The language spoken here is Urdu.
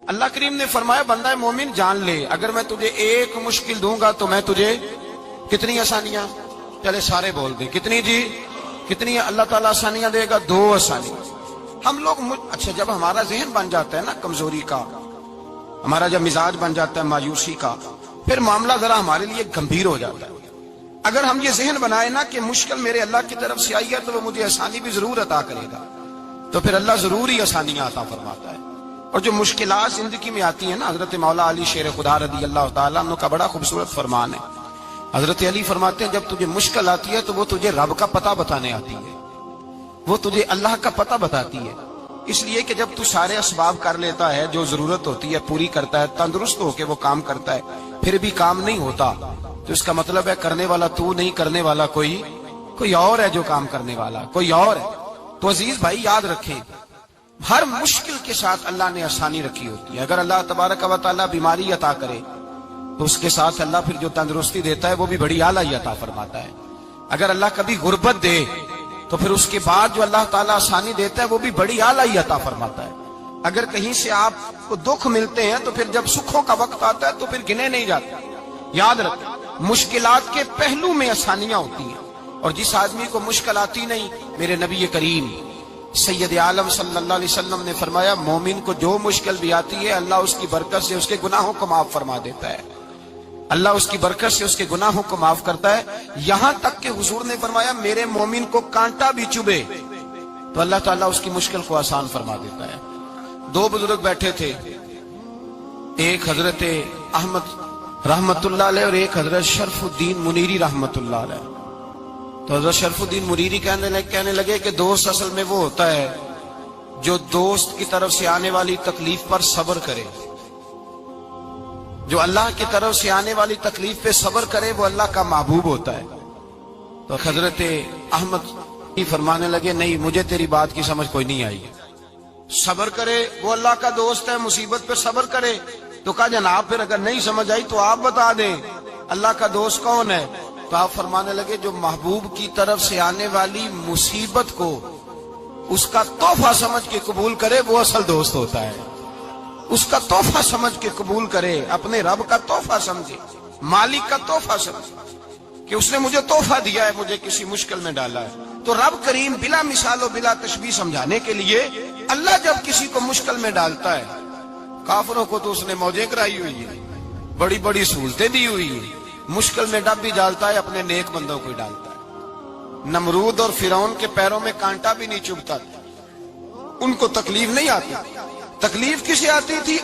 اللہ کریم نے فرمایا بندہ مومن جان لے اگر میں تجھے ایک مشکل دوں گا تو میں تجھے کتنی آسانیاں، چلے سارے بول دیں کتنی جی، کتنی اللہ تعالیٰ آسانیاں دے گا؟ 2 آسانی۔ ہم لوگ اچھا جب ہمارا ذہن بن جاتا ہے نا کمزوری کا، ہمارا جب مزاج بن جاتا ہے مایوسی کا، پھر معاملہ ذرا ہمارے لیے گمبھیر ہو جاتا ہے۔ اگر ہم یہ ذہن بنائے نا کہ مشکل میرے اللہ کی طرف سے آئی ہے تو وہ مجھے آسانی بھی ضرور عطا کرے گا، تو پھر اللہ ضرور ہی آسانیاں عطا فرماتا ہے۔ اور جو مشکلات زندگی میں آتی ہیں نا، حضرت مولا علی شیر خدا رضی اللہ تعالیٰ عنہ کا بڑا خوبصورت فرمان ہے۔ حضرت علی فرماتے ہیں جب تجھے مشکل آتی ہے تو وہ تجھے رب کا پتہ بتانے آتی ہے، وہ تجھے اللہ کا پتہ بتاتی ہے، اس لیے کہ جب تو سارے اسباب کر لیتا ہے، جو ضرورت ہوتی ہے پوری کرتا ہے، تندرست ہو کے وہ کام کرتا ہے، پھر بھی کام نہیں ہوتا، تو اس کا مطلب ہے کرنے والا تو نہیں، کرنے والا کوئی اور ہے، جو کام کرنے والا کوئی اور ہے۔ تو عزیز بھائی یاد رکھیں، ہر مشکل کے ساتھ اللہ نے آسانی رکھی ہوتی ہے۔ اگر اللہ تبارک و تعالیٰ بیماری عطا کرے تو اس کے ساتھ اللہ پھر جو تندرستی دیتا ہے وہ بھی بڑی اعلیٰ عطا فرماتا ہے۔ اگر اللہ کبھی غربت دے تو پھر اس کے بعد جو اللہ تعالیٰ آسانی دیتا ہے وہ بھی بڑی اعلیٰ عطا فرماتا ہے۔ اگر کہیں سے آپ کو دکھ ملتے ہیں تو پھر جب سکھوں کا وقت آتا ہے تو پھر گنے نہیں جاتے۔ یاد رکھیں مشکلات کے پہلو میں آسانیاں ہوتی ہیں، اور جس آدمی کو مشکل آتی نہیں، میرے نبی کریم سید عالم صلی اللہ علیہ وسلم نے فرمایا مومن کو جو مشکل بھی آتی ہے اللہ اس کی برکت سے اس کے گناہوں کو معاف فرما دیتا ہے، اللہ اس کی برکت سے اس کے گناہوں کو معاف کرتا ہے، یہاں تک کہ حضور نے فرمایا میرے مومن کو کانٹا بھی چبھے تو اللہ تعالیٰ اس کی مشکل کو آسان فرما دیتا ہے۔ 2 بزرگ بیٹھے تھے، ایک حضرت احمد رحمت اللہ علیہ اور ایک حضرت شرف الدین منیری رحمت اللہ علیہ۔ تو حضرت شرف الدین منیری کہنے لگے کہ دوست اصل میں وہ ہوتا ہے جو دوست کی طرف سے آنے والی تکلیف پر صبر کرے، جو اللہ کی طرف سے آنے والی تکلیف پہ صبر کرے وہ اللہ کا محبوب ہوتا ہے۔ تو حضرت احمد فرمانے لگے نہیں مجھے تیری بات کی سمجھ کوئی نہیں آئی، صبر کرے وہ اللہ کا دوست ہے، مصیبت پہ صبر کرے۔ تو کہا جناب پھر اگر نہیں سمجھ آئی تو آپ بتا دیں اللہ کا دوست کون ہے؟ تو آپ فرمانے لگے جو محبوب کی طرف سے آنے والی مصیبت کو اس کا تحفہ سمجھ کے قبول کرے وہ اصل دوست ہوتا ہے، اس کا تحفہ سمجھ کے قبول کرے، اپنے رب کا تحفہ سمجھے، مالک کا تحفہ سمجھے کہ اس نے مجھے تحفہ دیا ہے، مجھے کسی مشکل میں ڈالا ہے۔ تو رب کریم بلا مثال و بلا تشبیہ سمجھانے کے لیے اللہ جب کسی کو مشکل میں ڈالتا ہے، کافروں کو تو اس نے موجیں کرائی ہوئی ہے، بڑی بڑی سہولتیں دی ہوئی ہیں، مشکل میں ڈب بھی ڈالتا ہے، اپنے نیک بندوں کو ہی ڈالتا ہے۔ نمرود اور فرعون کے پیروں میں کانٹا بھی نہیں چبھتا، ان کو تکلیف نہیں آتی، تکلیف کسے آتی تھی؟